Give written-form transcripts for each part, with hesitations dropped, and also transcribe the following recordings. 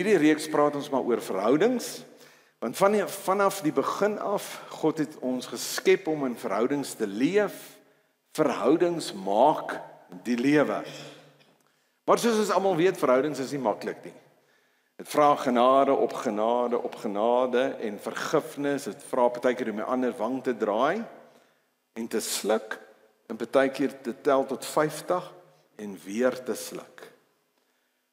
hierdie reeks praat ons maar oor verhoudings, want vanaf die begin af, God het ons geskep om in verhoudings te leef. Verhoudings maak die lewe. Maar soos ons almal weet, verhoudings is nie maklik nie. Dit vra genade op genade op genade en vergifnis. Dit vra partykeer om 'n ander wang te draai en te sluk en partykeer te tel tot 50 en weer te sluk.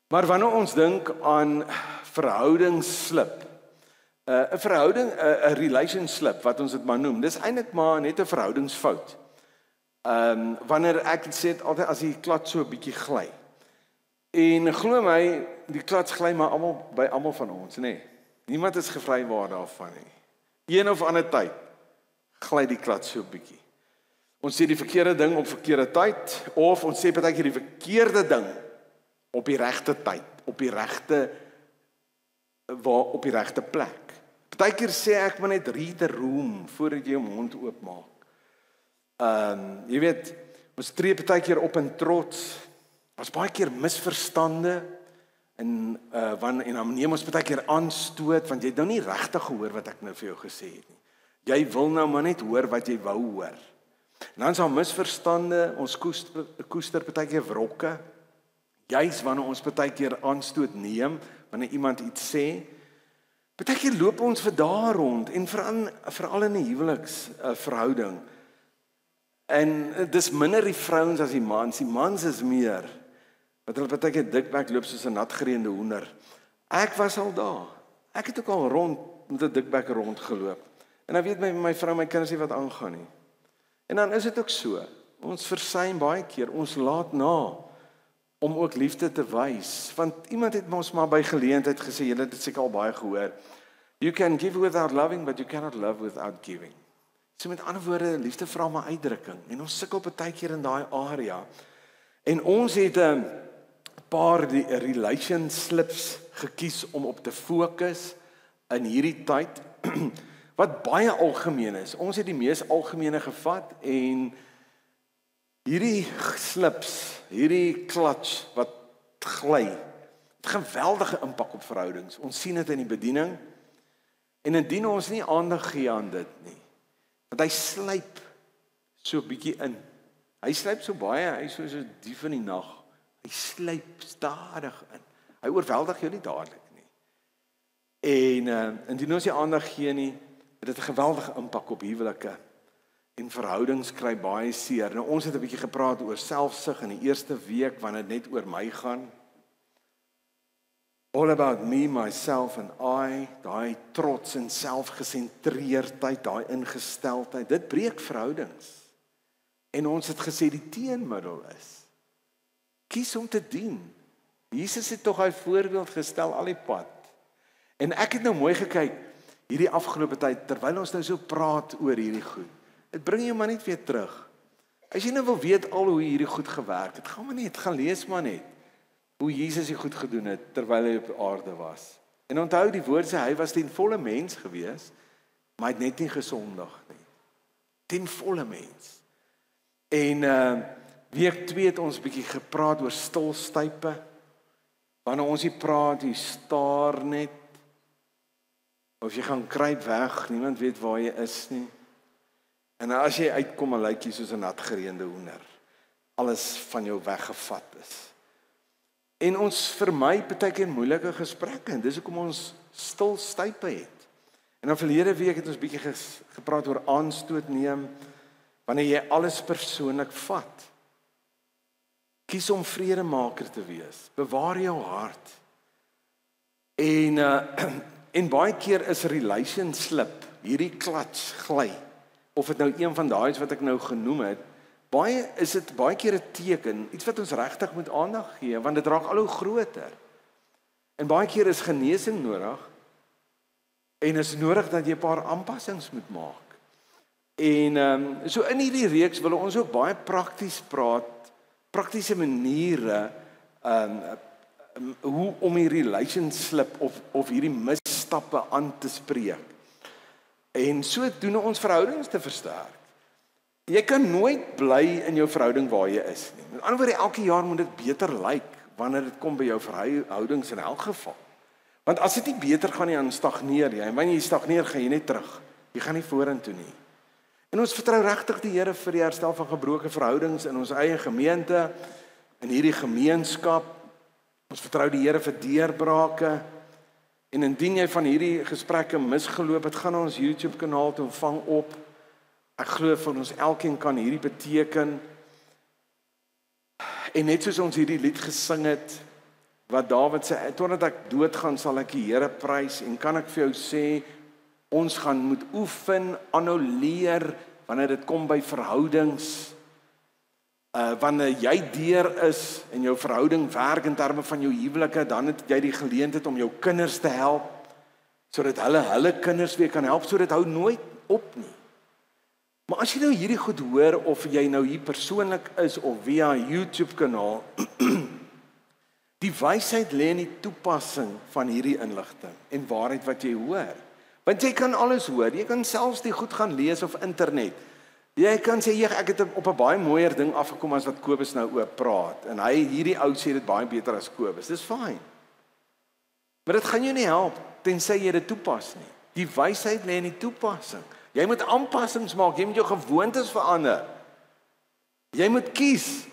Maar wanneer ons dink aan verhoudingsslip, 'n verhouding, 'n relationship wat ons dit maar noem, dis eintlik maar net 'n verhoudingsfout. Wanneer ek sê altyd as die klats so 'n bietjie gly. En glo my, die klats gly maar by almal van ons, nê. Niemand is gevrywaar daarvan nie. Een of ander tyd gly die klats so 'n bietjie. Ons sê die verkeerde ding op verkeerde tyd, of ons sê partykeer die verkeerde ding op die regte tyd, op die regte plek. Partykeer sê ek maar net read the room voordat jy jou mond oopmaak. Jy weet, ons tree partykeer op in trots. Was baie keer misverstande en dan neem ons partykeer aanstoot want jy het nou nie regtig gehoor wat ek nou vir jou gesê het nie. Jy wil nou maar net hoor wat jy wou hoor. En dan is daar misverstande, ons koester partykeer wrokke. Juis wanneer ons partykeer aanstoot neem, wanneer iemand iets sê, partykeer loop ons vir daar rond en veral in 'n huweliksverhouding. En dis minder die vrouens as die mans is meer, wat hulle partykeer dikbek loop soos 'n natgereende hoender. Ek was al daar, ek het ook al rond met 'n dikbek rondgeloop, en dan weet my vrou, my kinders nie wat aangaan nie. En dan is dit ook so, ons versuim baie keer, ons laat na, om ook liefde te wys, want iemand het ons maar by geleentheid gesê, julle het dit seker al baie gehoor, you can give without loving, but you cannot love without giving. So met ander woorde, liefde vra maar uitdrukking, en ons sukkel partykeer in daai area, en ons het 'n paar relationships gekies om op te fokus in hierdie tyd, wat baie algemeen is. Ons het die mees algemene gevat, en hierdie slips, hierdie klats wat gly, het geweldige impak op verhoudings. Ons sien dit in die bediening, en indien ons nie aandag gee aan dit nie, want hy sluip so bietjie in. Hy sluip so baie, hy is so dief in die nag. Hy sluip stadig in. Hy oorweldig jou nie dadelik nie. En indien ons nie aandag gee nie, het dit 'n geweldige impak op huwelike. En verhoudings kry baie seer. Nou ons het 'n bietjie gepraat oor selfsug in die eerste week, wanneer dit net oor my gaan. All about me, myself and I, daai trots en selfgesentreerdheid, daai ingesteldheid, dit breek verhoudings. En ons het gesê die teenmiddel is, kies om te dien. Jesus het tog hy voorbeeld gestel al die pad. En ek het nou mooi gekyk, hierdie afgelope tyd, terwyl ons nou so praat oor hierdie goed, dit bring jou maar net weer terug. As jy nou wil weet al hoe hierdie goed gewerk het, gaan lees maar net, hoe Jesus die goed gedoen het, terwyl hy op aarde was. En onthou die woord sê, hy was ten volle mens gewees, maar hy het net nie gesondig nie. Ten volle mens. En week 2 het ons bietjie gepraat oor stilstype. Wanneer ons hier praat, jy staar net, of jy gaan kruip weg, niemand weet waar jy is nie. En as jy uitkom, dan lyk jy soos 'n natgereende hoender. Alles van jou weggevat is. En ons vermy partykeer moeilike gesprekke, en dis hoekom ons stilstype het. En dan verlede week het ons bietjie gepraat oor aanstoot neem, wanneer jy alles persoonlik vat. Kies om vredemaker te wees. Bewaar jou hart. En baie keer is relationship, hierdie klats gly, of dit nou een van daai is wat ek nou genoem het, is dit baie keer 'n teken, iets wat ons regtig moet aandag gee, want dit raak al hoe groter. En baie keer is genesing nodig, en is nodig dat jy 'n paar aanpassings moet maak. En so in hierdie reeks wil ons ook baie prakties praat, praktiese maniere, hoe om die relationship of hierdie misstappe aan te spreek. En so doen ons verhoudings te versterk. Jy kan nooit bly in jou verhouding waar jy is nie. Met ander woorde, elke jaar moet dit beter lyk wanneer dit kom by jou verhoudings in elk geval. Want as dit nie beter gaan nie, dan stagneer jy. En wanneer jy stagneer, gaan jy net terug. Jy gaan nie vorentoe nie. En ons vertrou regtig die Here vir die herstel van gebroke verhoudings in ons eie gemeente, in hierdie gemeenskap. Ons vertrou die Here vir deurbrake. En indien jy van hierdie gesprekke misgeloop het, gaan na ons YouTube kanaal toe, vang op. Ek glo vir ons elkeen kan hierdie beteken. En net soos ons hierdie lied gesing het, wat Dawid sê, totdat ek doodgaan sal ek die Here prys, en kan ek vir jou sê, ons gaan moet oefen, aanhou leer, wanneer dit kom by verhoudings, wanneer jy deur is, en jou verhouding werk in terme van jou huwelike, dan het jy die geleentheid om jou kinders te help, sodat hulle kinders weer kan help, sodat hou nooit op nie. Maar as jy nou hierdie goed hoor, of jy nou hier persoonlik is, of via YouTube kanaal, die wysheid lê in die toepassing van hierdie inligting, en waarheid wat jy hoor. Want jy kan alles hoor, jy kan selfs die goed gaan lees op internet. Jy kan sê, ek het op 'n baie mooier ding afgekom as wat Kobus nou oor praat. En hierdie ou sê dit baie beter as Kobus. Dis fyn. Maar dit gaan jou nie help, tensy jy dit toepas nie. Die wysheid lê in die toepassing. Jy moet aanpassings maak, jy moet jou gewoontes verander. Jy moet kies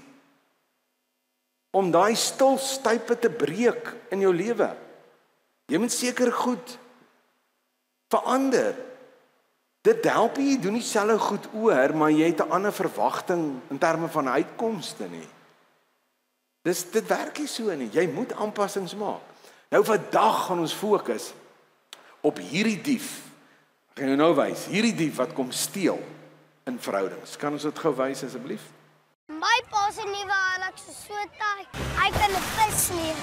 om daai stilstype te breek in jou lewe. Jy moet seker goed verander. Dit help jy doen nie selfe goed oor, maar jy het 'n ander verwagting in terme van uitkomste nie. Dit werk nie so nie. Jy moet aanpassings maak. Nou vandag gaan ons fokus op hierdie dief. Ek gaan jou nou wys, hierdie dief wat kom steel in verhoudings. Kan ons dit gou wys asseblief? My pa se nuwe Hilux is so taai. Hy kan 'n vis neem.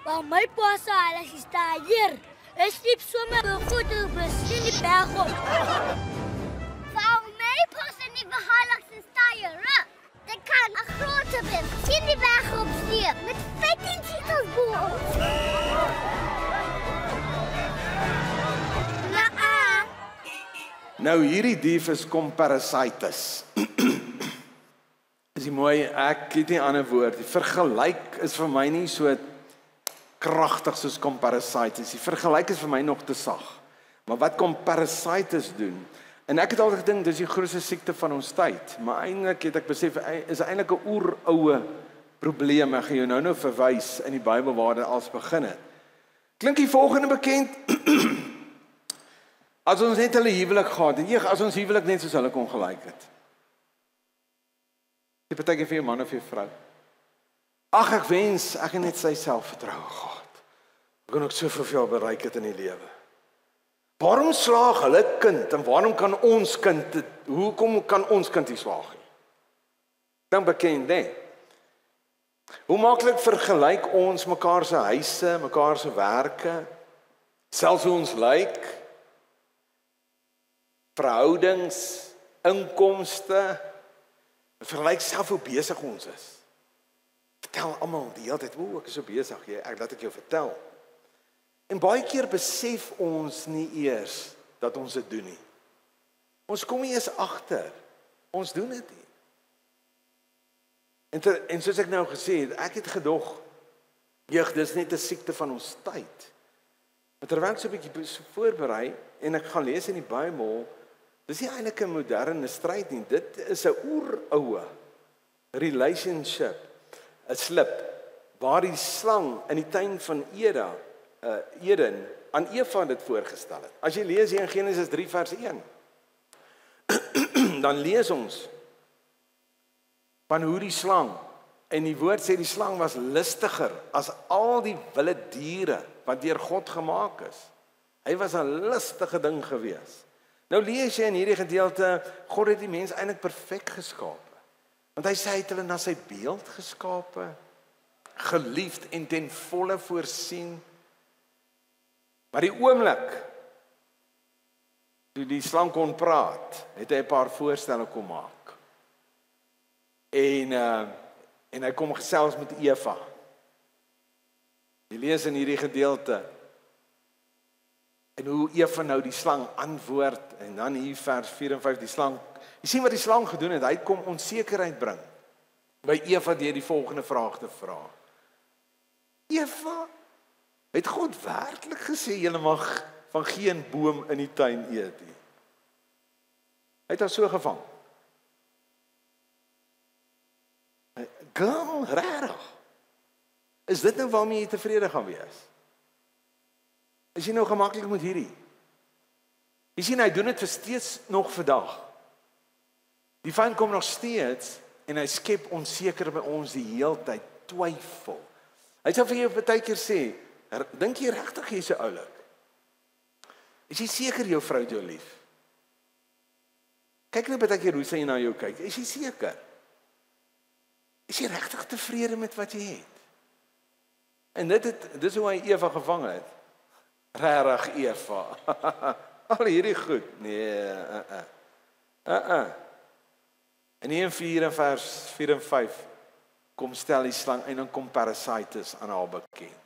Maar my pa se Hilux is taai hier. Hy sleep sommer goed op in die berg op. Waar my pa se nuwe Hilux is taai hier. Dit kan 'n groot vis in die berg op sleep met 15 liters bo. Nou hierdie dief is comparasitis. Is die mooi, ek het nie 'n ander woord. Die vergelyk is vir my nie so kragtig soos comparasitis. Die vergelyk is vir my nog te sag. Maar wat comparasitis doen, en ek het altyd gedink dis die grootste siekte van ons tyd, maar eintlik het ek besef is eintlik 'n oeroue probleem. Ek gaan jou nou verwys in die Bybel waar dit als begin het. Klink die volgende bekend? As ons net hulle huwelik gehad het, as ons huwelik net soos hulle kon gelyk het. Dit beteken vir jou man of vir jou vrou. Ag, ek wens ek het net sy selfvertroue gehad. Ek kon ook soveel bereik het in die lewe. Waarom slaag hulle kind en waarom kan ons kind dit, hoekom kan ons kind nie slaag nie? Dan bekend, nee. Hoe maklik vergelyk ons mekaar se huise, mekaar se werke, selfs hoe ons lyk, verhoudings, inkomste, vergelyk self hoe besig ons is. Vertel almal die hele tyd, ek is so besig, laat ek jou vertel. En baie keer besef ons nie eers dat ons dit doen nie. Ons kom nie eens agter, ons doen dit nie. En soos ek nou gesê het, ek het gedog, dis net 'n siekte van ons tyd. Maar terwyl ek so 'n bietjie voorberei, en ek gaan lees in die Bybel, dis nie eintlik 'n moderne stryd nie, dit is 'n oeroue relationship, 'n slip, waar die slang in die tuin van Eden aan Eva dit voorgestel het. As jy lees hier in Genesis 3 vers 1, dan lees ons van hoe die slang, en die woord sê die slang was listiger as al die wilde diere wat deur God gemaak is. Hy was 'n lustige ding gewees. Nou lees jy in hierdie gedeelte, God het die mens eintlik perfek geskape. Want hy sê hy het hulle na sy beeld geskape, geliefd en ten volle voorsien. Maar die oomblik toe die slang kon praat, het hy 'n paar voorstelle kom maak. En hy kom gesels met Eva. Jy lees in hierdie gedeelte, en hoe Eva nou die slang antwoord, en dan hier vers 4 en 5, die slang, jy sien wat die slang gedoen het, hy kom onsekerheid bring. by Eva deur die volgende vraag te vra. Eva, het God werklik gesê, julle mag van geen boom in die tuin eet nie? Hy het haar so gevang. Girl, rarig. Is dit nou waarmee jy tevrede gaan wees? Is jy nou gemaklik met hierdie? Jy sien, hy doen dit vir steeds nog vandag. Die vyand kom nog steeds en hy skep onseker by ons die heeltyd, twyfel. Hy sal vir jou partykeer sê, dink jy regtig jy's so oulik? Is jy seker jou vrou het jou lief? Kyk nou partykeer hoe sy na jou kyk. Is jy seker? Is jy regtig tevrede met wat jy het? En dis hoe hy Eva gevang het. Regtig Eva. Al hierdie goed. Nee, En in 4 en vers 4 en 5 kom stel die slang en dan kom parasites aan haar bekend.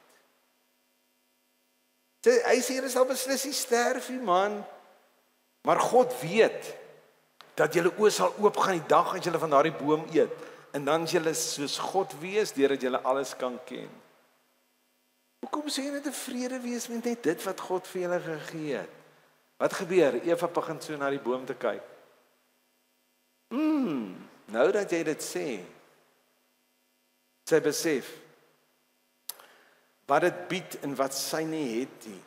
Hy sê jy sal beslis nie sterf nie, man. Maar God weet dat julle oë sal oopgaan die dag as julle van daardie boom eet. En dan julle soos God wees, deurdat julle alles kan ken. Hoekom sê jy net tevrede wees met net dit wat God vir julle gegee het? Wat gebeur? Eva begin so na die boom te kyk. Nou dat jy dit sê, sy besef wat dit bied en wat sy nie het nie.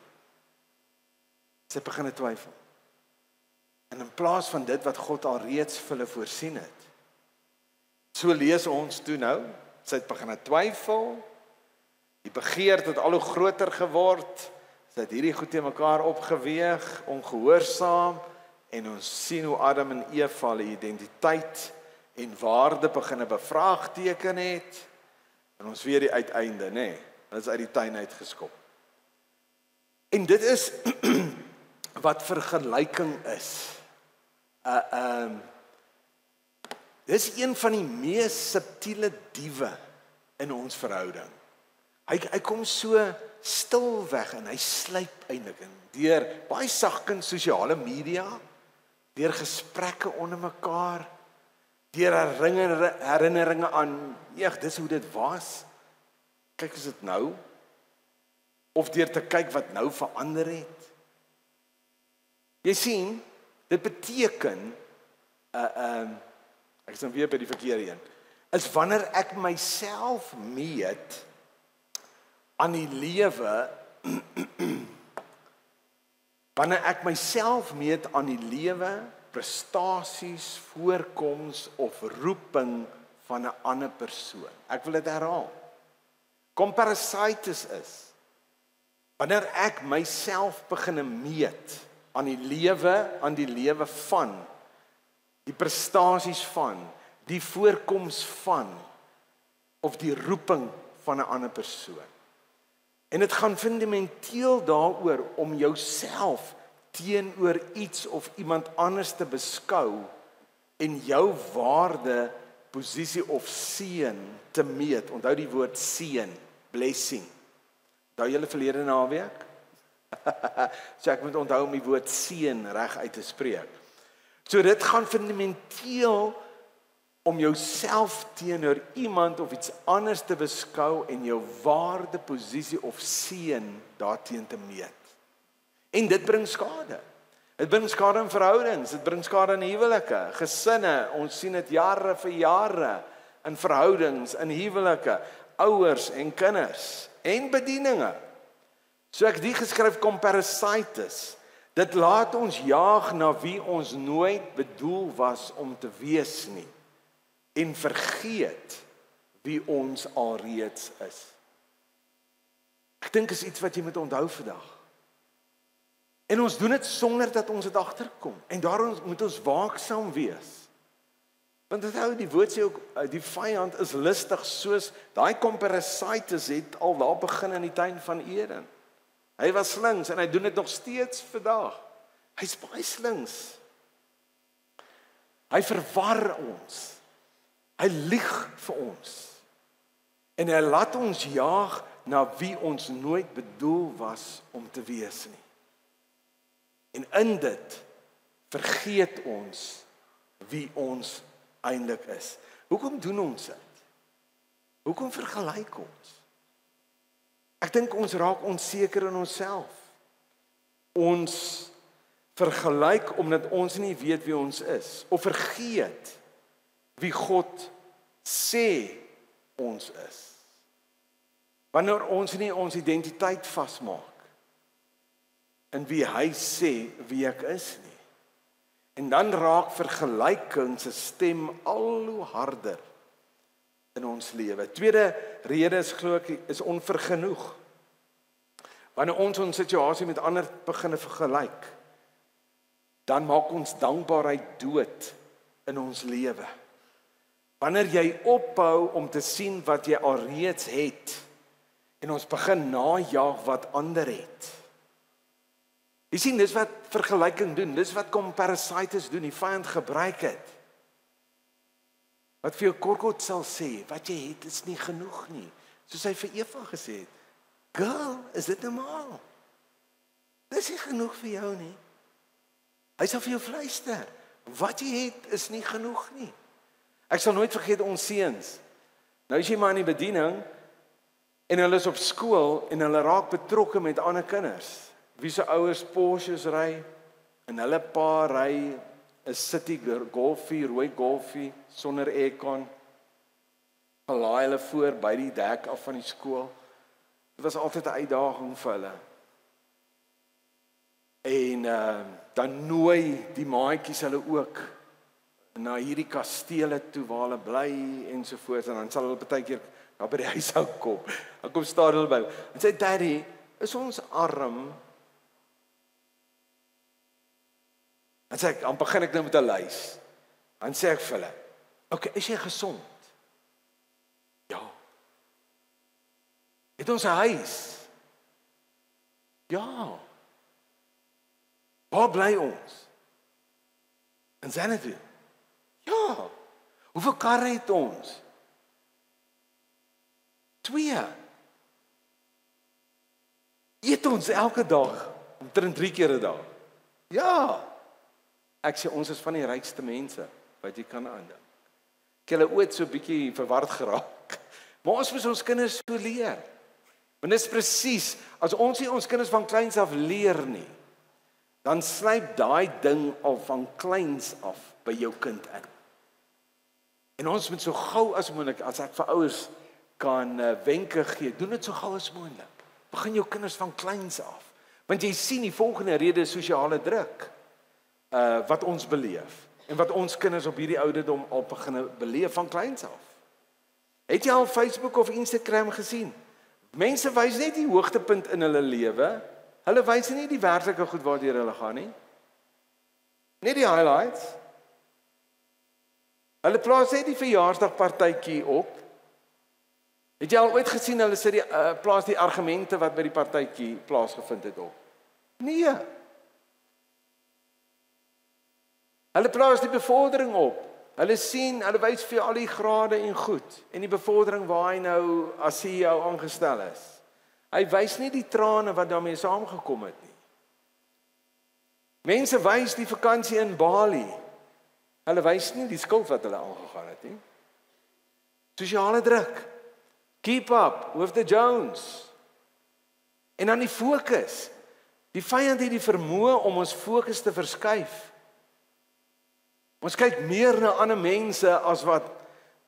Sy begin te twyfel. En in plaas van dit wat God al reeds vir hulle voorsien het. So lees ons toe nou, sy het begin twyfel, die begeerte het al hoe groter geword, sy het hierdie goed teen mekaar opgeweeg, ongehoorsaam, en ons sien hoe Adam en Eva hulle identiteit en waarde begin bevraagteken het, en ons weet die uiteinde, nê? Dit is uit die tuin uitgeskop. En dit is wat vergelyking is. Dis een van die mees subtiele diewe in ons verhouding. Hy kom so stil weg en hy sluip eintlik in deur baie sagkens sosiale media, deur gesprekke onder mekaar, deur herinneringe aan, dis hoe dit was. Kyk is dit nou, of deur te kyk wat nou verander het. Jy sien, dit beteken, ek is dan weer by die verkeerde een, is wanneer ek myself meet aan die lewe, wanneer ek myself meet aan die lewe, prestasies, voorkoms of roeping van 'n ander persoon. Ek wil dit herhaal. Comparasitis is, wanneer ek myself begin meet aan die lewe van, die prestasies van, die voorkoms van, of die roeping van 'n ander persoon. En dit gaan fundamenteel daaroor om jouself teenoor iets of iemand anders te beskou en jou waarde, posisie of seën te meet. Onthou die woord seën, blessing. Onthou julle verlede naweek? So ek moet onthou om die woord seën reg uit te spreek. So dit gaan fundamenteel om jouself teenoor iemand of iets anders te beskou en jou waarde, posisie of seën daarteen te meet. En dit bring skade. Dit bring skade in verhoudings, dit bring skade in huwelike, gesinne. Ons sien dit jare vir jare in verhoudings, in huwelike, ouers en kinders en bedieninge. So ek die geskryf comparasitis. Dit laat ons jaag na wie ons nooit bedoel was om te wees nie. En vergeet wie ons alreeds is. Ek dink is iets wat jy moet onthou vandag. En ons doen dit sonder dat ons dit agterkom. En daarom moet ons waaksaam wees. Want onthou die woord sê ook, die vyand is lustig soos, daai comparasitis het al daar begin in die tuin van Eden. Hy was slinks en hy doen dit nog steeds vandag. Hy's baie slinks. Hy verwar ons. Hy lieg vir ons. En hy laat ons jaag na wie ons nooit bedoel was om te wees nie. En in dit vergeet ons wie ons eintlik is. Hoekom doen ons dit? Hoekom vergelyk ons? Ek dink ons raak onseker in onsself. Ons vergelyk omdat ons nie weet wie ons is, of vergeet wie God sê ons is. Wanneer ons nie ons identiteit vasmaak in wie hy sê wie ek is nie. En dan raak vergelyking se stem al hoe harder in ons lewe. Tweede rede is glo ek is onvergenoeg. Wanneer ons situasie met ander begin vergelyk, dan maak ons dankbaarheid dood in ons lewe. Wanneer jy ophou om te sien wat jy alreeds het en ons begin najag wat ander het. Jy sien, dis wat vergelyking doen, dis wat comparisitis doen, die vyand gebruik het. Wat vir jou korkot sal sê, wat jy het is nie genoeg nie. Soos hy vir Eva gesê het, girl, is dit normaal? Dis nie genoeg vir jou nie. Hy sal vir jou fluister, wat jy het is nie genoeg nie. Ek sal nooit vergeet ons seuns. Nou is jy maar in die bediening, en hulle is op skool, en hulle raak betrokke met ander kinders. Wie se ouers Porsches ry, en hulle pa ry 'n City Golfie, rooi Golfie, sonder aircon. Laai hulle voor by die dek af van die skool. Dit was altyd 'n uitdaging vir hulle. En dan nooi die maatjies hulle ook na hierdie kastele toe waar hulle bly ensovoorts, en dan sal hulle baie keer daar by die huis kom. Dan kom staan hulle by en sê, Daddy, is ons arm? Dan sê ek, dan begin ek nou met 'n lys. Dan sê ek vir hulle, okay, is jy gesond? Ja. Het ons 'n huis? Ja. Waar bly ons? In Xanadu? Ja. Hoeveel karre het ons? 2. Eet ons elke dag, omtrent 3 keer 'n dag? Ja. Ek sê, ons is van die rykste mense wat jy kan aandink. Ek het hulle ooit so 'n bietjie verward geraak. Maar ons moet ons kinders so leer. Want dit is presies, as ons nie ons kinders van kleins af leer nie, dan sluip daai ding al van kleins af by jou kind in. En ons moet so gou as moontlik, as ek vir ouers kan wenke gee, doen dit so gou as moontlik. Begin jou kinders van kleins af. Want jy sien die volgende rede is sosiale druk. Wat ons beleef en wat ons kinders op hierdie ouderdom al begin beleef van kleins af. Het jy al Facebook of Instagram gesien? Mense wys net die hoogtepunt in hulle lewe. Hulle wys nie die werklike goed waardeur hulle gaan nie. Net die highlights. Hulle plaas net die verjaarsdagpartytjie op. Het jy al ooit gesien hulle sit plaas die argumente wat by die partytjie plaasgevind het op? Nee. Hulle plaas die bevordering op. Hulle sien, hulle wys vir al die grade en goed en die bevordering waar hy nou as CEO aangestel is. Hy wys nie die trane wat daarmee saamgekom het nie. Mense wys die vakansie in Bali. Hulle wys nie die skuld wat hulle aangegaan het nie. Sosiale druk. Keep up with the Jones. En dan die fokus. Die vyand het die vermoë om ons fokus te verskuif. Ons kyk meer na ander mense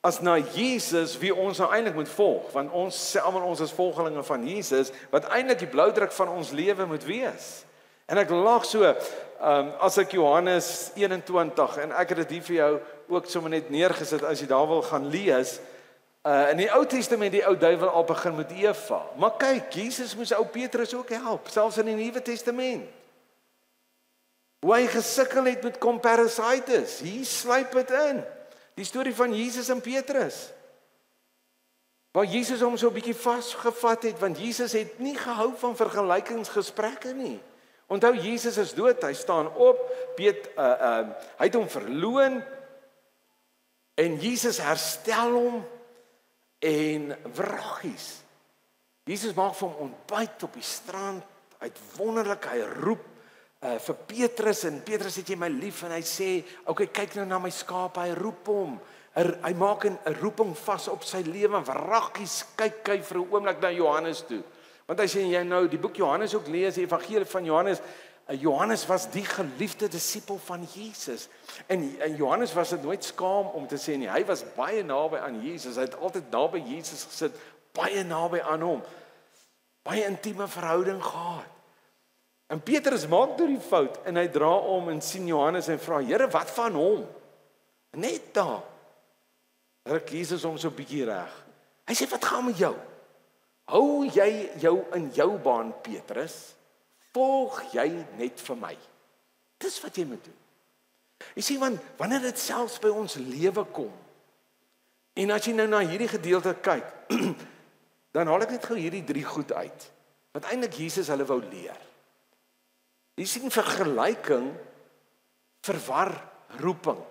as na Jesus wie ons nou eintlik moet volg, want ons sê almal ons is volgelinge van Jesus wat eintlik die bloudruk van ons lewe moet wees. En ek lag so as ek Johannes 21 en ek het dit hier vir jou ook sommer net neergesit as jy daar wil gaan lees. In die Ou Testament die ou duiwel al begin met Eva. Maar kyk, Jesus moes ou Petrus ook help, selfs in die Nuwe Testament. Hoe hy gesukkel het met comparisitis, hier sluip dit in. Die storie van Jesus en Petrus. Waar Jesus hom so 'n bietjie vasgevat het, want Jesus het nie gehou van vergelykingsgesprekke nie. Onthou, Jesus is dood, hy staan op, hy het hom verloon, en Jesus herstel hom, en wraggies. Jesus maak vir hom ontbyt op die strand, uit wonderlik, hy roep, vir Petrus, en Petrus het jy my lief, en hy sê, okay, kyk nou na my skaap, hy roep hom, Hy maak 'n roeping vas op sy lewe. Wraggies kyk hy vir 'n oomblik na Johannes toe. Want as jy nou die boek Johannes ook lees, die evangelie van Johannes, Johannes was die geliefde disipel van Jesus. En Johannes was dit nooit skaam om te sê nie. Hy was baie naby aan Jesus. Hy het altyd naby Jesus gesit, baie naby aan hom. Baie intieme verhouding gehad. En Petrus maak toe die fout en hy dra om en sien Johannes en vra, Here, wat van hom? Net daar ruk Jesus hom so 'n bietjie reg. Hy sê, wat gaan met jou? Hou jy jou in jou baan, Petrus? Volg jy net vir my? Dis wat jy moet doen. Jy sien, want wanneer dit selfs by ons lewe kom, en as jy nou na hierdie gedeelte kyk, dan haal ek net gou hierdie 3 goed uit, wat eintlik Jesus hulle wou leer. Jy sien, vergelyking verwar roeping.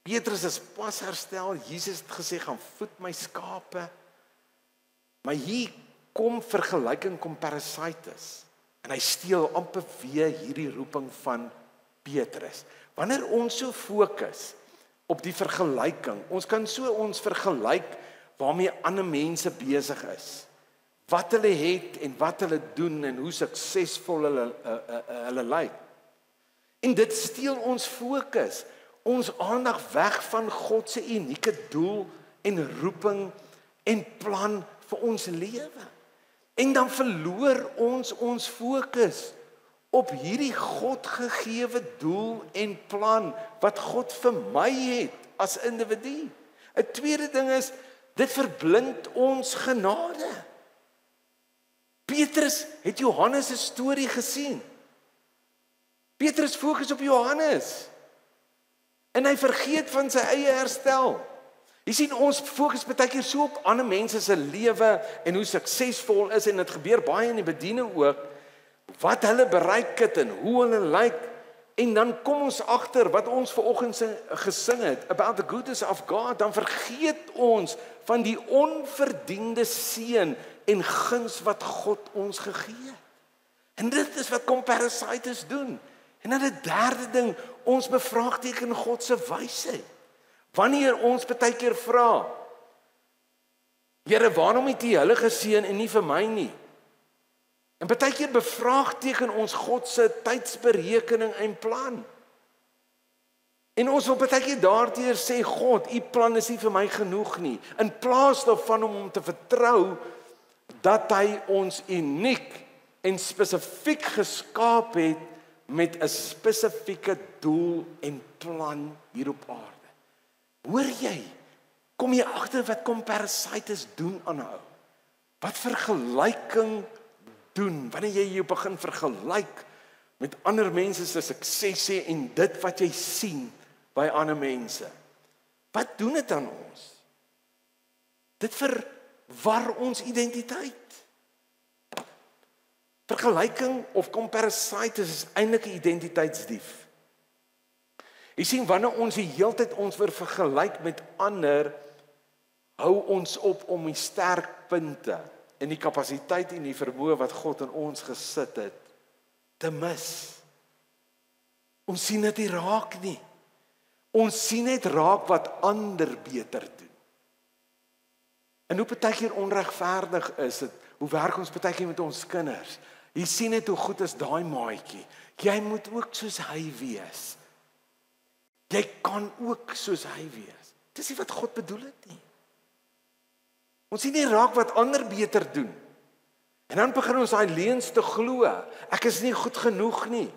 Petrus is pas herstel, Jesus het gesê, gaan voed my skape, maar hier kom vergelyking, comparasitis, en hy steel amper weer hierdie roeping van Petrus. Wanneer ons so fokus op die vergelyking, ons kan so ons vergelyk waarmee ander mense besig is, wat hulle het en wat hulle doen en hoe suksesvol hulle lyk. En dit steel ons fokus, ons aandag weg van God se unieke doel en roeping en plan vir ons lewe. En dan verloor ons fokus op hierdie God gegewe doel en plan wat God vir my het as individu. 'n Tweede ding is, dit verblind ons genade. Petrus het Johannes se storie gesien. Petrus fokus op Johannes. En hy vergeet van sy eie herstel. Jy sien, ons fokus baie keer so op ander mense se lewe en hoe suksesvol is, en dit gebeur baie in die bediening ook, wat hulle bereik het en hoe hulle lyk, en dan kom ons agter wat ons vanoggend gesing het, about the goodness of God, dan vergeet ons van die onverdiende seën en guns wat God ons gegee het. En dit is wat comparasitis doen. En dan 'n derde ding, ons bevraagteken God se wysheid. Wanneer ons baie keer vra, Here, waarom het U hulle geseën en nie vir my nie? En baie keer bevraagteken ons God se tydsberekening en plan. En ons wil baie keer daarteer sê, God, U plan is nie vir my genoeg nie. In plaas daarvan om te vertrou dat hy ons uniek en spesifiek geskaap het met 'n spesifieke doel en plan hier op aarde. Hoor jy? Kom jy agter wat comparasitis doen aan jou? Wat vergelyking doen, wanneer jy jou begin vergelyk met ander mense se suksesse en dit wat jy sien by ander mense. Wat doen dit aan ons? Dit verwar ons identiteit. Vergelyking of comparasitis is eintlik 'n identiteitsdief. Jy sien, wanneer ons die heeltyd ons vergelyk met ander, hou ons op om die sterkpunte en die kapasiteit en die vermoë wat God in ons gesit het, te mis. Ons sien dit nie raak nie. Ons sien net raak wat ander beter doen. En hoe baie keer onregverdig is dit, hoe werk ons baie keer met ons kinders? Jy sien net hoe goed is daai maatjie. Jy moet ook soos hy wees. Jy kan ook soos hy wees. Dis nie wat God bedoel het nie. Ons sien nie raak wat ander beter doen. En dan begin ons daai leuns te glo. Ek is nie goed genoeg nie.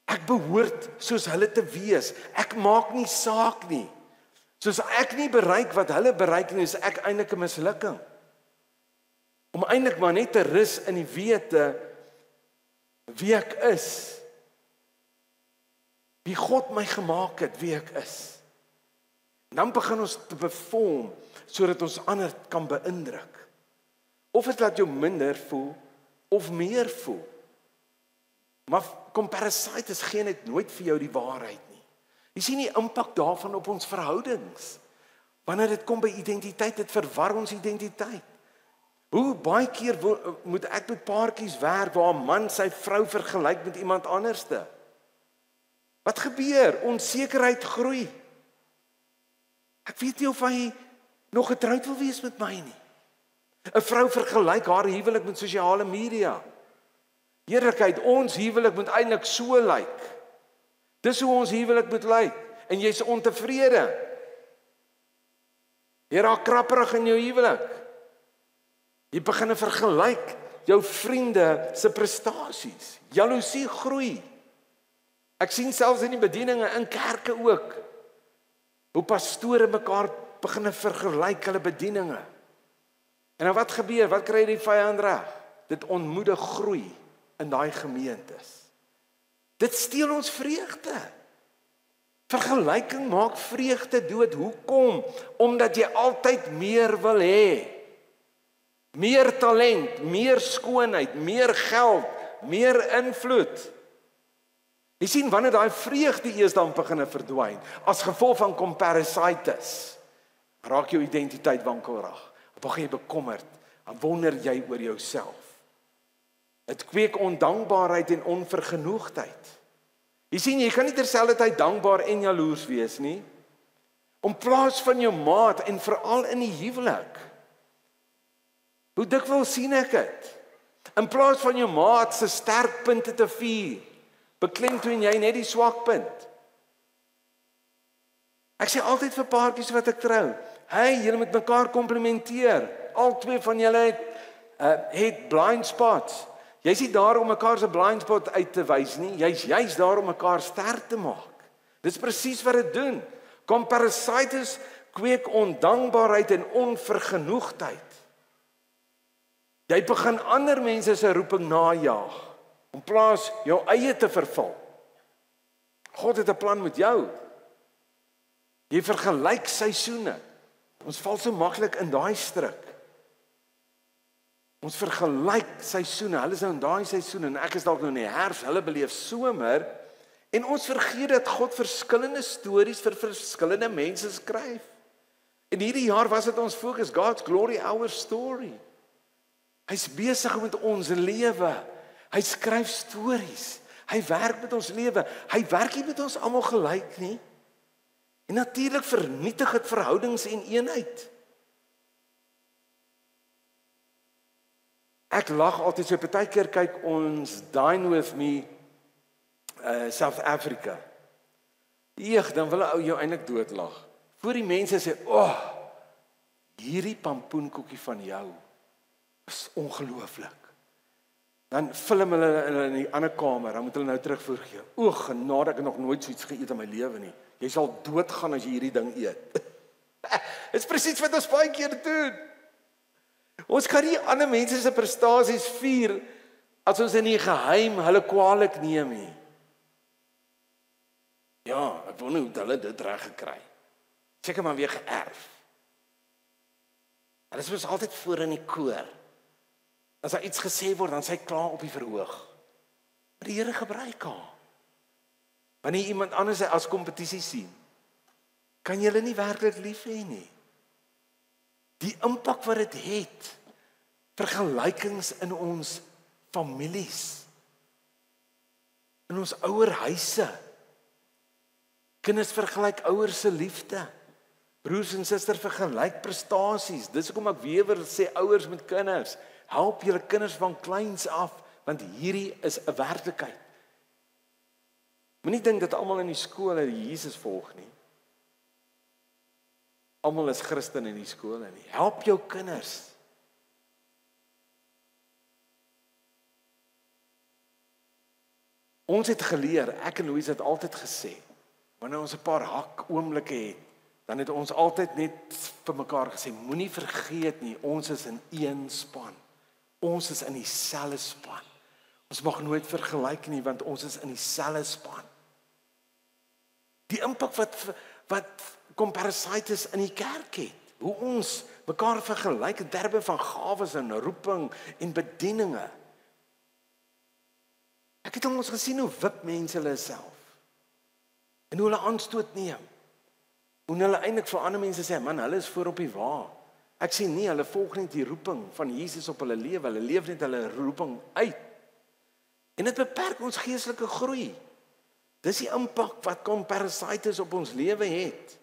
Ek behoort soos hulle te wees. Ek maak nie saak nie. Soos ek nie bereik wat hulle bereik nie, is ek eintlik 'n mislukking. Om eintlik maar net te rus in die wete wie ek is. Wie God my gemaak het, wie ek is. En dan begin ons te perform sodat ons ander kan beïndruk. Of dit laat jou minder voel of meer voel. Maar comparasitis gee net nooit vir jou die waarheid nie. Jy sien die impak daarvan op ons verhoudings. Wanneer dit kom by identiteit, dit verwar ons identiteit. Hoe baie keer moet ek met paartjies werk waar 'n man sy vrou vergelyk met iemand anderste? Wat gebeur? Onsekerheid groei. Ek weet nie of hy nog getroud wil wees met my nie. 'n Vrou vergelyk haar huwelik met sosiale media. Heerlikheid, ons huwelik moet eintlik so lyk. Dis hoe ons huwelik moet lyk. En jy's ontevrede. Jy raak krapperig in jou huwelik. Jy begin vergelyk jou vriende se prestasies. Jaloesie groei. Ek sien selfs in die bedieninge in kerke ook hoe pastore mekaar begin vergelyk hulle bedieninge. En nou wat gebeur? Wat kry die vyand reg? Dit ontmoedig groei in daai gemeentes. Dit steel ons vreugde. Vergelyking maak vreugde dood. Hoekom? Omdat jy altyd meer wil hê. Meer talent, meer skoonheid, meer geld, meer invloed. Jy sien wanneer daai vreugde eers dan begin verdwyn as gevolg van comparisitis, raak jou identiteit wankelrig. Dan begin jy bekommerd, dan wonder jy oor jouself. Dit kweek ondankbaarheid en onvergenoegdheid. Jy sien, jy kan nie terselfdertyd dankbaar en jaloers wees nie. In plaas van jou maat en veral in die huwelik. Hoe dikwels sien ek dit? In plaas van jou maat se sterkpunte te vier, beklemtoon jy net die swakpunt. Ek sê altyd vir paartjies wat ek trou, hey, julle moet mekaar komplimenteer. Al twee van julle het blind spots. Jy's nie daar om mekaar se blind spot uit te wys nie, jy's juist daar om mekaar sterk te maak. Dis presies wat dit doen. Comparisitis kweek ondankbaarheid en onvergenoegdheid. Jy begin ander mense se roeping najaag, in plaas jou eie te vervul. God het 'n plan met jou. Jy vergelyk seisoene. Ons val so maklik in daai struik. Ons vergelyk seisoene. Hulle is nou in daai seisoen en ek is dalk nou in die herfs, hulle beleef somer. En ons vergeet dat God verskillende stories vir verskillende mense skryf. En hierdie jaar was dit ons fokus, God's Glory, Our Story. Hy's besig met ons lewe. Hy skryf stories. Hy werk met ons lewe. Hy werk nie met ons almal gelyk nie. En natuurlik vernietig dit verhoudings en eenheid. Ek lag altyd so, partykeer kyk ons Dine With Me South Africa. Dan wil 'n ou jou eintlik doodlag. Voor die mense sê, hierdie pampoenkoekie van jou is ongelooflik. Dan film hulle in die ander kamer, dan moet hulle nou terugvoer gee. Genade, ek het nog nooit so iets geëet in my lewe nie. Jy sal doodgaan as jy hierdie ding eet. Dit is presies wat ons baie keer doen. Ons kan nie ander mense se prestasies vier as ons in die geheim hulle kwaadlik neem nie. Ja, ek wonder hoe hulle dit reg gekry. Seker maar weer geërf. Hulle is mos altyd voor in die koor. As daar iets gesê word, dan sy klaar op die verhoog. Maar die Here gebruik haar. Wanneer iemand anders as kompetisie sien, kan jy hulle nie werklik lief hê nie. Die impak wat dit het, vergelykings in ons families, in ons ouerhuise. Kinders vergelyk ouers se liefde. Broers en susters vergelyk prestasies. Dis hoekom ek weer sê ouers met kinders, help julle kinders van kleins af, want hierdie is 'n werklikheid. Moenie dink dat almal in die skole Jesus volg nie. Almal is Christen in die skole nie. Help jou kinders. Ons het geleer, ek en Louise het altyd gesê, wanneer ons 'n paar hak oomblikke het, dan het ons altyd net vir mekaar gesê, moenie vergeet nie, ons is in een span. Ons is in dieselfde span. Ons mag nooit vergelyk nie, want ons is in dieselfde span. Die impak wat comparisitis in die kerk het, hoe ons mekaar vergelyk in terme van gawes en roeping en bedieninge. Ek het ons gesien hoe wip mense hulle self. En hoe hulle aanstoot neem. Hoe hulle eintlik vir ander mense sê, man, hulle is voor op die wa. Ek sê nie, hulle volg net die roeping van Jesus op hulle leef net hulle roeping uit. En dit beperk ons geestelike groei. Dis die impak wat comparisitis op ons lewe het.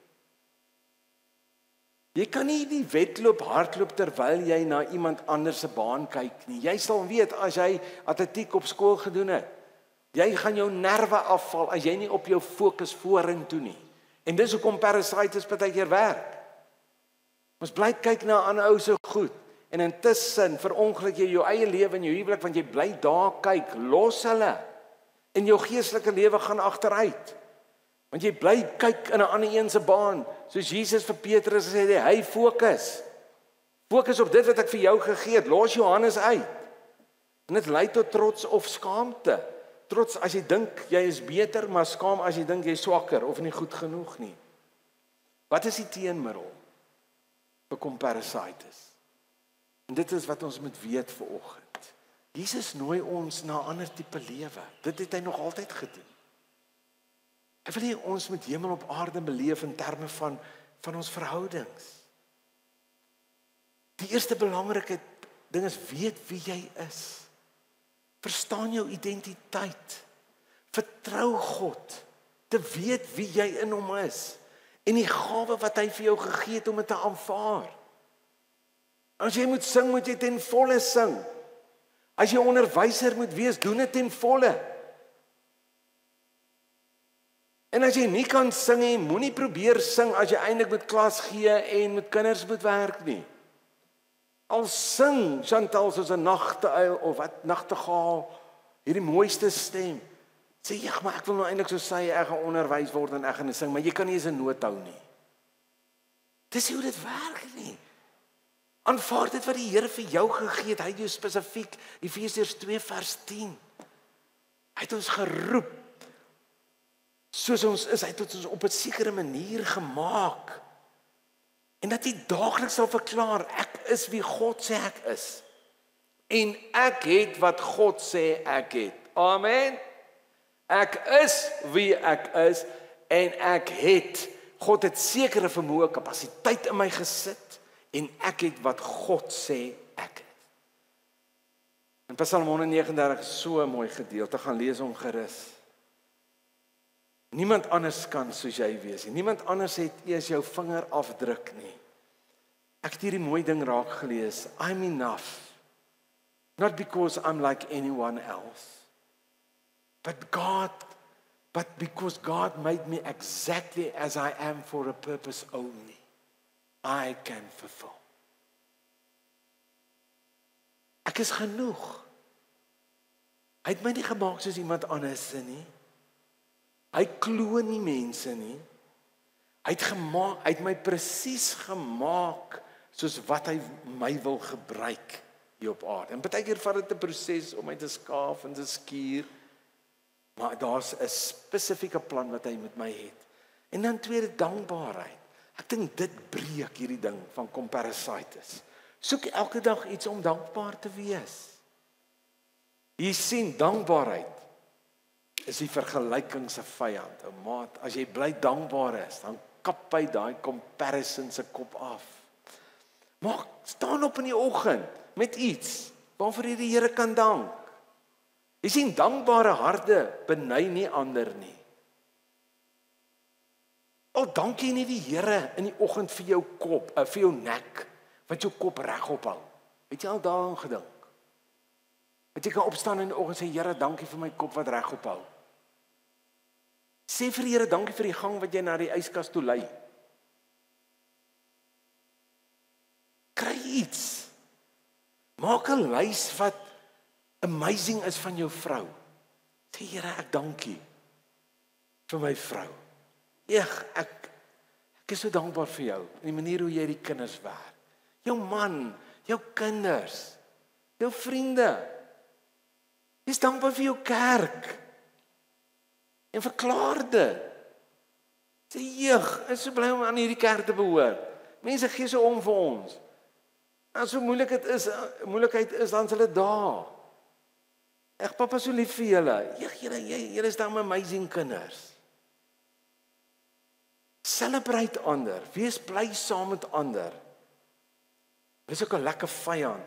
Jy kan nie die wedloop hardloop terwyl jy na iemand anders se baan kyk nie. Jy sal weet as jy atletiek op skool gedoen het. Jy gaan jou nerve afval as jy nie op jou fokus vorentoe nie. En dis hoekom parasites partykeer werk. Ons bly kyk na 'n ander ou so goed en intussen verongeluk jy jou eie lewe en jou huwelik want jy bly daar kyk, los hulle. En jou geestelike lewe gaan agteruit. Want jy bly kyk in 'n ander een se baan, soos Jesus vir Petrus gesê het, hy fokus. Fokus op dit wat ek vir jou gegee het, los Johannes uit. En dit lei tot trots of skaamte. Trots as jy dink jy is beter, maar skaam as jy dink jy is swakker of nie goed genoeg nie. Wat is die teenmiddel vir comparasitis? En dit is wat ons moet weet vanoggend. Jesus nooi ons na 'n ander tipe lewe. Dit het hy nog altyd gedoen. Hy wil hê ons moet hemel op aarde beleef in terme van ons verhoudings. Die eerste belangrike ding is weet wie jy is. Verstaan jou identiteit. Vertrou God. Te weet wie jy in hom is. En die gawe wat hy vir jou gegee het om dit te aanvaar. As jy moet sing, moet jy ten volle sing. As jy onderwyser moet wees, doen dit ten volle. En as jy nie kan sing nie, moenie probeer sing as jy eintlik met klas gee en met kinders moet werk nie. Al sing Chantal soos 'n nagteuil of wat nagtegaal, hierdie mooiste stem. Sê jy, maar ek wil nou eintlik so sê ek gaan onderwys word en ek gaan sing, maar jy kan nie eens 'n noot hou nie. Dis hoe dit werk nie. Aanvaar dit wat die Here vir jou gegee het. Hy het jou spesifiek, Efesiërs 2 vers 10. Hy het ons geroep soos ons is, hy het ons op 'n sekere manier gemaak. En dat jy daagliks sal verklaar, ek is wie God sê ek is. En ek het wat God sê ek het. Amen. Ek is wie ek is en ek het. God het sekere vermoë, kapasiteit in my gesit en ek het wat God sê ek het. In Psalm 139 is so 'n mooi gedeelte, gaan lees hom gerus. Niemand anders kan soos jy wees nie. Niemand anders het eers jou vinger afdruk nie. Ek het hierdie mooi ding raak gelees. I'm enough. Not because I'm like anyone else. But because God made me exactly as I am for a purpose only. I can fulfill. Ek is genoeg. Hy het my nie gemaak soos iemand anders nie. Hy kloon nie mense nie. Hy het my presies gemaak soos wat hy my wil gebruik hier op aarde. En baie keer vat dit 'n proses om my te skaaf en te skuur. Maar daar's 'n spesifieke plan wat hy met my het. En dan tweede, dankbaarheid. Ek dink dit breek hierdie ding van comparasitis. Soek elke dag iets om dankbaar te wees. Jy sien, dankbaarheid is die vergelyking se vyand. Ou maat, as jy bly dankbaar is, dan kap hy daai comparison se kop af. Maar staan op in die oggend met iets waarvoor jy die Here kan dank. Jy sien, dankbare harte beny nie ander nie. Al dank jy nie die Here in die oggend vir jou kop, vir jou nek, wat jou kop regop hou. Het jy al daaraan gedink? Dat jy kan opstaan in die oggend en sê, Here, dankie vir my kop wat regop hou. Sê vir die Here, dankie vir die gang wat jy na die yskas toe lei. Kry iets. Maak 'n lys wat amazing is van jou vrou. Sê, Here, ek dankie vir my vrou. Ek is so dankbaar vir jou, in die manier hoe jy die kinders werk. Jou man, jou kinders, jou vriende. Jy is dankbaar vir jou kerk. En verklaar dit. Sê, ek is so bly om aan hierdie kerk te behoort. Mense gee so om vir ons. As so moeilikheid is, dan is hulle daar. Ek papa so lief vir julle. Julle is dan amazing kinders. Celebrate ander, wees bly saam met ander. Dis ook 'n lekker vyand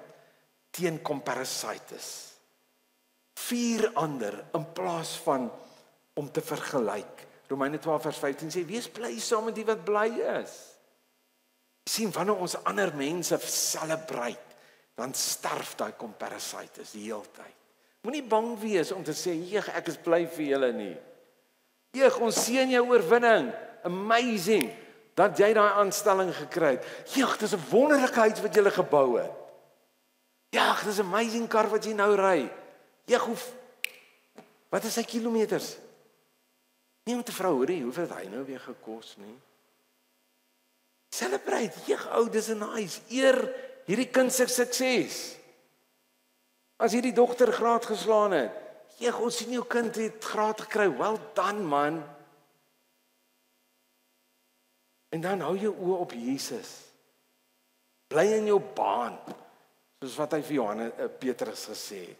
teen comparasitis. Vier ander in plaas van om te vergelyk. Romeine 12 vers 15 sê, wees bly saam met die wat bly is. Sien, wanneer ons ander mense celebrate, dan sterf daai comparasitis die hele tyd. Moenie bang wees om te sê, ek is bly vir julle nie. Ons sien jou oorwinning, amazing, dat jy daai aanstelling gekry het. Dit is 'n wonderlike huis wat jy gebou het. Dit is 'n amazing kar wat jy nou ry. Wat is sy kilometers? Nie om te vra, hoeveel het hy nou weer gekos nie? Celebrate, dis 'n nice, eer hierdie kind se sukses. As hierdie dogter graad geslaan het, ons sien jou kind het graad gekry, well done man. En dan hou jou oë op Jesus. Bly in jou baan, soos wat hy vir Petrus gesê het.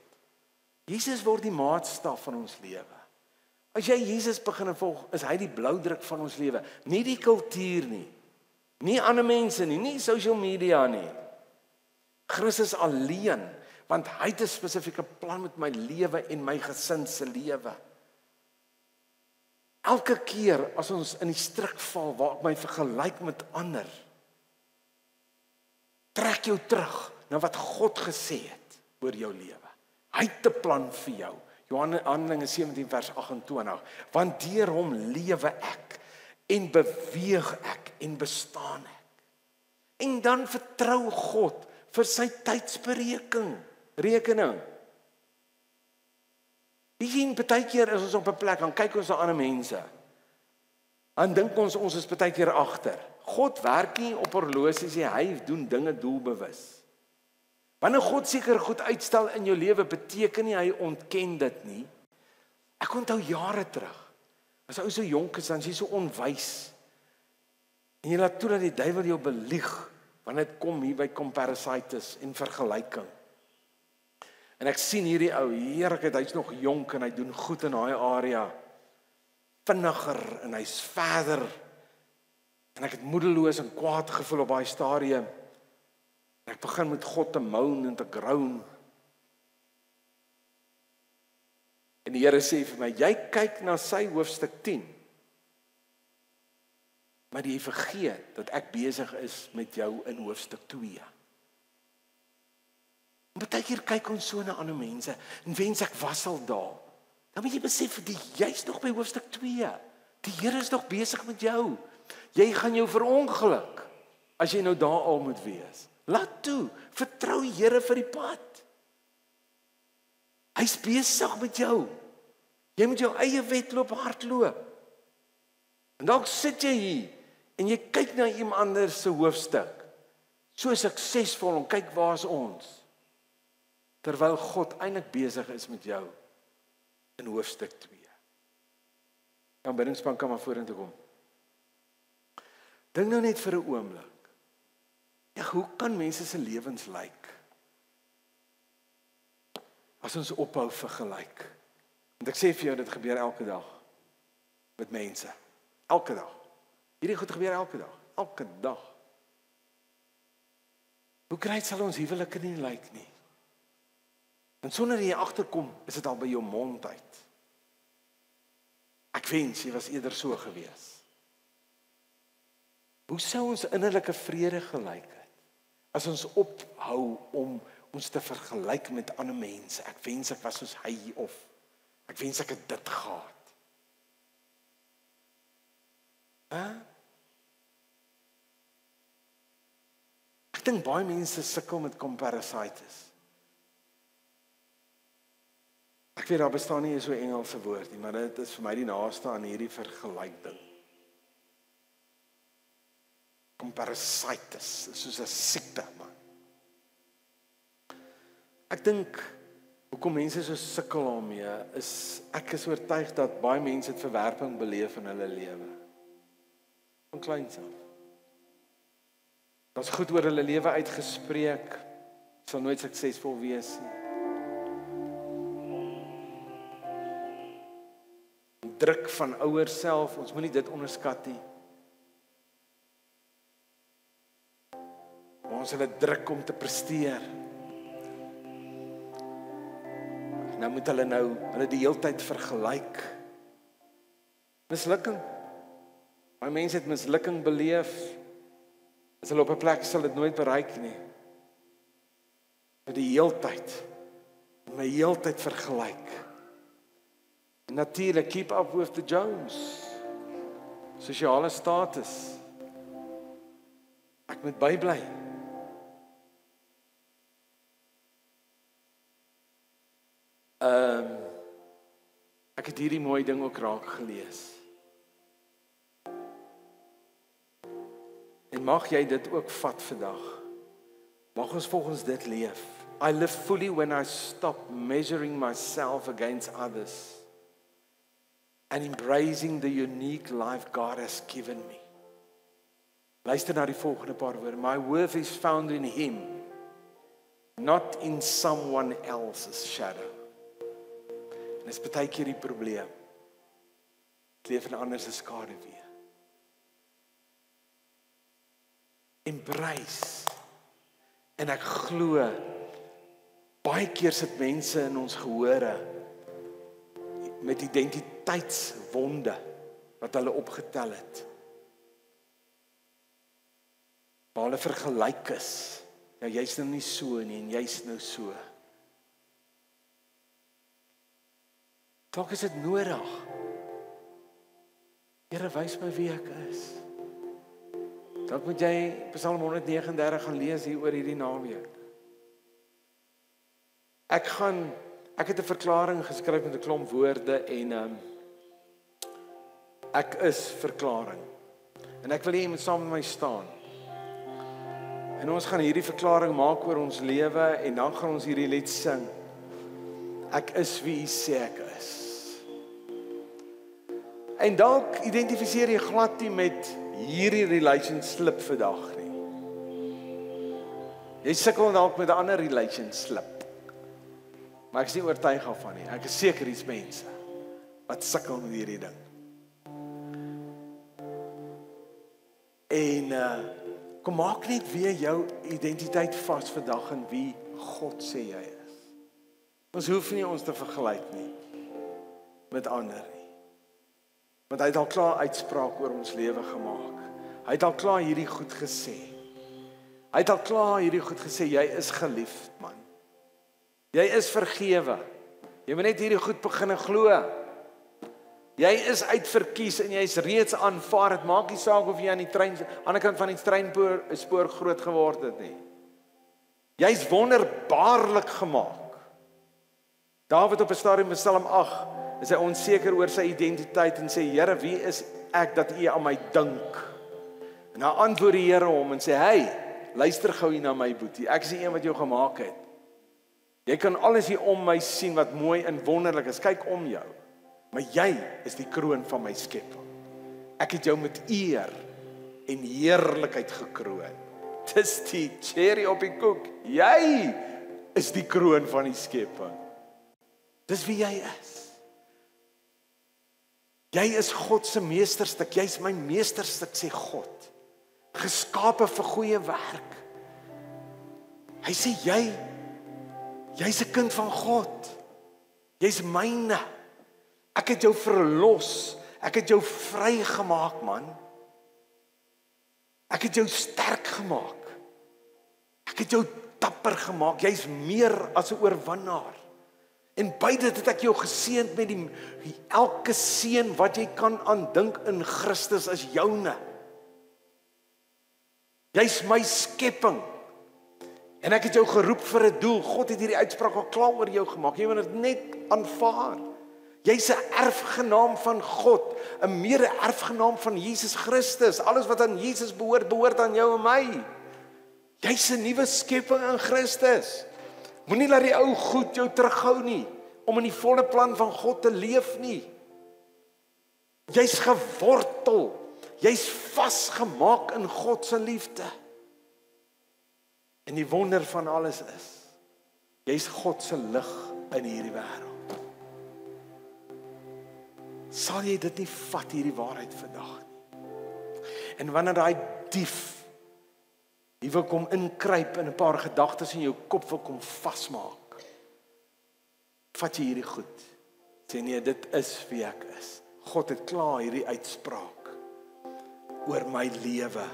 Jesus word die maatstaf van ons lewe. As jy Jesus begin volg, is hy die bloudruk van ons lewe, nie die kultuur nie. Nie ander mense nie social media nie. Christus alleen, want hy het 'n spesifieke plan met my lewe en my gesin se lewe. Elke keer as ons in die struik val waar ek my vergelyk met ander, trek jou terug na wat God gesê het oor jou lewe. Hy het 'n plan vir jou. Handelinge 17 vers 28. Want deur hom lewe ek en beweeg ek en bestaan ek. En dan vertrou God vir sy tydsberekening. Jy sien, partykeer is ons op 'n plek, dan kyk ons na ander mense. Dan dink ons is partykeer agter. God werk nie op horlosies nie, hy doen dinge doelbewus. Wanneer God seker goed uitstel in jou lewe, beteken nie hy ontken dit nie. Ek onthou jare terug, as ou so jonk is, dan is jy so onwys. En jy laat toe dat die duiwel jou belieg, wanneer dit kom hier by comparasitis en vergelyking. En ek sien hierdie ou, heerlikheid, hy's nog jonk en hy doen goed in daai area. Vinniger en hy's verder. En ek het moedeloos en kwaad gevoel op daai stadium. En ek begin met God te moan en te groan. En die Here sê vir my, jy kyk na sy hoofstuk 10. Maar jy vergeet dat ek besig is met jou in hoofstuk 2. En partykeer kyk ons so na ander mense en wens ek was al daar. Dan moet jy besef, jy's nog by hoofstuk 2. Die Here is nog besig met jou. Jy gaan jou verongeluk as jy nou daar al moet wees. Laat toe, vertrou die Here vir die pad. Hy's besig met jou. Jy moet jou eie wedloop hardloop. En dalk sit jy hier en jy kyk na iemand anders se hoofstuk. So suksesvol en kyk waar is ons. Terwyl God eintlik besig is met jou in hoofstuk 2. Dan biddingspan kan maar vorentoe kom. Dink nou net vir 'n oomblik. Hoe kan mense se lewens lyk as ons ophou vergelyk? Want ek sê vir jou, dit gebeur elke dag met mense. Elke dag. Hierdie goed gebeur elke dag. Elke dag. Hoe kry sal ons huwelike nie lyk nie? En sonder jy agterkom, is dit al by jou mond uit. Ek wens jy was eerder so gewees. Hoe sou ons innerlike vrede gelyk het as ons ophou om ons te vergelyk met ander mense? Ek wens ek was soos hy of ek wens ek het dit gehad. Ek dink baie mense sukkel met comparasitis. Ek weet daar bestaan nie so 'n Engelse woord nie, maar dit is vir my die naaste aan hierdie vergelyk ding. Comparasitis, soos 'n siekte, man. Ek dink hoekom mense so sukkel daarmee is, ek is oortuig dat baie mense het verwerping beleef in hulle lewe. Van kleins af. Daar's goed oor hulle lewe uitgespreek, sal nooit suksesvol wees nie. Druk van ouers self, ons moenie dit onderskat nie. Ons hulle druk om te presteer. Nou moet hulle die hele tyd vergelyk. Mislukking. Baie mense het mislukking beleef. As hulle op 'n plek sal dit nooit bereik nie. Vir die heeltyd. My heeltyd vergelyk. En natuurlik keep up with the Jones. Sosiale status. Ek moet bybly. Ek het hierdie mooi ding ook raak gelees. En mag jy dit ook vat vandag. Mag ons volgens dit leef. I live fully when I stop measuring myself against others and embracing the unique life God has given me. Luister na die volgende paar woorde. My worth is found in Him, not in someone else's shadow. En dis baie keer die probleem. Ek leef in ander se skaduwee. Embrace. En ek glo baie keer sit mense in ons gehore met identiteitswonde wat hulle opgetel het. Waar hulle vergelyk is. Ja, jy's nou nie so nie en jy's nou so. Dalk is dit nodig. Here, wys my wie ek is. Dalk moet jy Psalm 139 gaan lees hier oor hierdie naweek. Ek het 'n verklaring geskryf met 'n klomp woorde en ek is verklaring. En ek wil hê jy moet saam met my staan. En ons gaan hierdie verklaring maak oor ons lewe en dan gaan ons hierdie lied sing. Ek is wie U sê ek is. En dalk identifiseer jy glad nie met hierdie relationship vandag nie. Jy sukkel dalk met 'n ander relationship. Maar ek is nie oortuig daarvan nie. Ek is seker hier's mense wat sukkel met hierdie ding. En kom maak net weer jou identiteit vas vandag in wie God sê jy is. Ons hoef nie ons te vergelyk nie met ander nie. Want hy het al klaar uitspraak oor ons lewe gemaak. Hy het al klaar hierdie goed gesê. Hy het al klaar hierdie goed gesê, jy is geliefd, man. Jy is vergewe. Jy moet net hierdie goed begin glo. Jy is uitverkies en jy is reeds aanvaar. Dit maak nie saak of jy aan die ander kant van die treinspoor groot geword het nie. Jy is wonderbaarlik gemaak. Dawid op 'n stadium in Psalm 8 is hy onseker oor sy identiteit en sê, Here, wie is ek dat U aan my dink? En dan antwoord die Here hom en sê, hey, luister gou hier na my boetie. Ek is die een wat jou gemaak het. Jy kan alles hier om my sien wat mooi en wonderlik is. Kyk om jou. Maar jy is die kroon van my skepping. Ek het jou met eer en heerlikheid gekroon. Dis die cherry op die koek. Jy is die kroon van die skepping. Dis wie jy is. Jy is God se meesterstuk. Jy's my meesterstuk, sê God. Geskape vir goeie werk. Hy sê jy's 'n kind van God. Jy's myne. Ek het jou verlos. Ek het jou vrygemaak, man. Ek het jou sterk gemaak. Ek het jou dapper gemaak. Jy's meer as 'n oorwinnaar. En by dit het ek jou geseënd met elke seën wat jy kan aandink in Christus is joune. Jy's my skepping. En ek het jou geroep vir 'n doel. God het hierdie uitspraak al klaar oor jou gemaak. Jy moet dit net aanvaar. Jy's 'n erfgenaam van God, 'n mede-erfgenaam van Jesus Christus. Alles wat aan Jesus behoort aan jou en my. Jy's 'n nuwe skepping in Christus. Moenie laat die ou goed jou terughou nie om in die volle plan van God te leef nie. Jy's gewortel. Jy's vasgemaak in God se liefde. En die wonder van alles is, jy's God se lig in hierdie wêreld. Sal jy dit nie vat hierdie waarheid vandag nie? En wanneer daai dief jy wil kom inkruip in 'n paar gedagtes in jou kop wil kom vasmaak, vat jy hierdie goed. Sê nee, dit is wie ek is. God het klaar hierdie uitspraak oor my lewe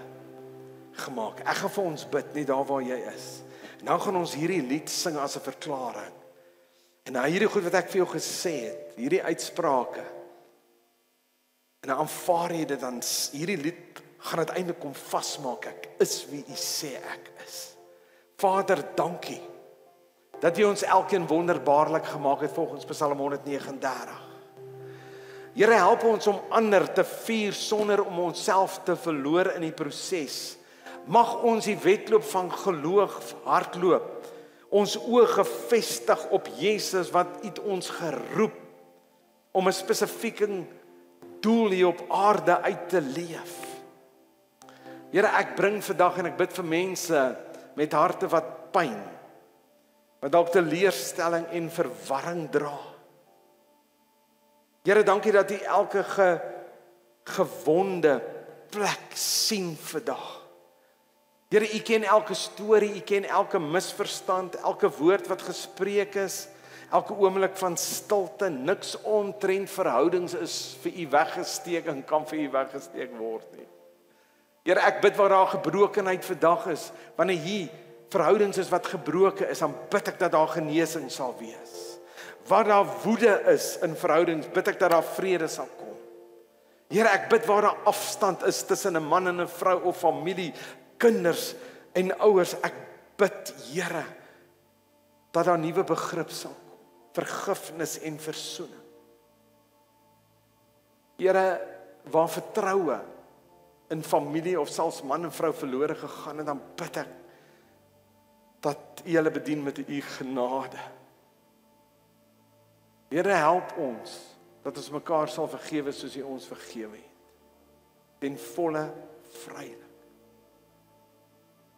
gemaak. Ek gaan vir ons bid, net daar waar jy is. En dan gaan ons hierdie lied sing as 'n verklaring. En nou hierdie goed wat ek vir jou gesê het, hierdie uitsprake, en dan aanvaar jy dit, dan hierdie lied gaan uiteindelik kom vasmaak, ek is wie U sê ek is. Vader, dankie, dat U ons elkeen wonderbaarlik gemaak het volgens Psalm 139. Here, help ons om ander te vier sonder om onsself te verloor in die proses. Mag ons die wedloop van geloof hardloop, ons oë gefestig op Jesus wat het ons geroep om 'n spesifieke doel hier op aarde uit te leef. Here, ek bring vandag en ek bid vir mense met harte wat pyn, wat dalk teleurstelling en verwarring dra. Here, dankie dat U elke gewonde plek sien vandag. Here, U ken elke storie, U ken elke misverstand, elke woord wat gespreek is, elke oomblik van stilte, niks omtrent verhoudings is vir U weggesteek en kan vir U weggesteek word nie. Here, ek bid waar daar gebrokenheid vandag is, wanneer hier verhoudings is wat gebroken is, dan bid ek dat daar genesing sal wees. Waar daar woede is in verhoudings, bid ek dat daar vrede sal kom. Here, ek bid waar daar afstand is tussen 'n man en 'n vrou of familie, kinders en ouers, ek bid, Here, dat daar nuwe begrip sal kom, vergifnis en versoening. Here, waar vertroue in familie of selfs man en vrou verlore gegaan het, dan bid ek dat U hulle bedien met U genade. Here, help ons dat ons mekaar sal vergewe soos U ons vergewe het. Ten volle vrylik.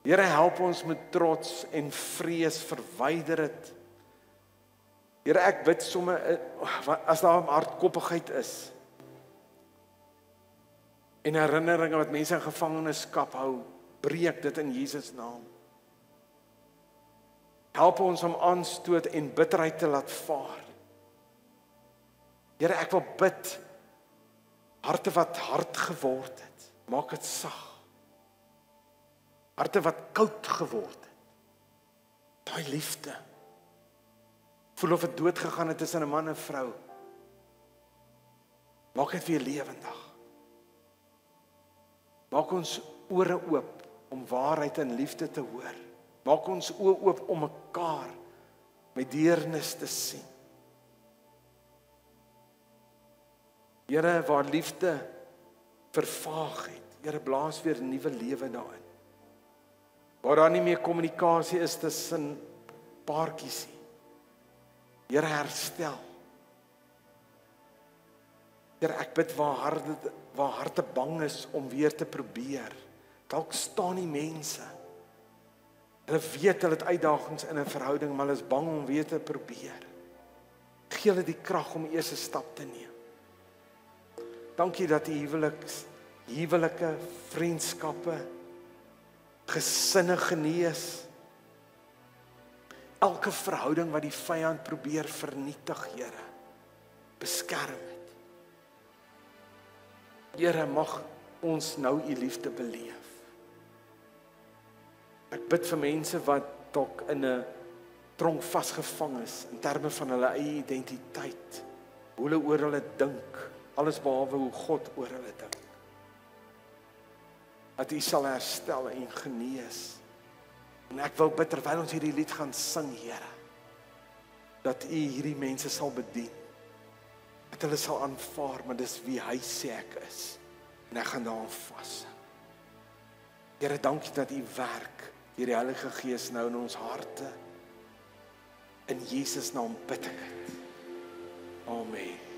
Here, help ons met trots en vrees verwyder dit. Here, ek bid sommer as daar hardkoppigheid is en herinneringe wat mense in gevangenskap hou, breek dit in Jesus naam. Help ons om aanstoot en bitterheid te laat vaar. Here, ek wil bid, harte wat hard geword het, maak dit sag. Harte wat koud geword het, daai liefde, voel of het dood gegaan het tussen 'n man en 'n vrou, maak dit weer lewendig. Maak ons ore oop om waarheid en liefde te hoor. Maak ons oë oop om mekaar met deernis te sien. Here, waar liefde vervaag het, Here, blaas weer nuwe lewe daarin. Waar daar nie meer kommunikasie is tussen paartjies nie. Here, herstel. Here, ek bid waar harte bang is om weer te probeer. Dalk staan die mense. Hulle weet hulle het uitdagings in 'n verhouding, maar hulle is bang om weer te probeer. Gee hulle die krag om die eerste stap te neem. Dankie dat die huwelike, vriendskappe, gesinne genees. Elke verhouding wat die vyand probeer vernietig, Here, beskerm het. Here, mag ons nou U liefde beleef. Ek bid vir mense wat dalk in 'n tronk vasgevang is, in terme van hulle eie identiteit, hoe hulle oor hulle dink, alles behalwe hoe God oor hulle dink. Dat U sal herstel en genees. En ek wil bid terwyl ons hierdie lied gaan sing, Here, dat U hierdie mense sal bedien. Dat hulle sal aanvaar, maar dis wie Hy sê ek is. En ek gaan daaraan vas. Here, dankie dat U werk deur die Heilige Gees nou in ons harte. In Jesus naam bid ek dit. Amen.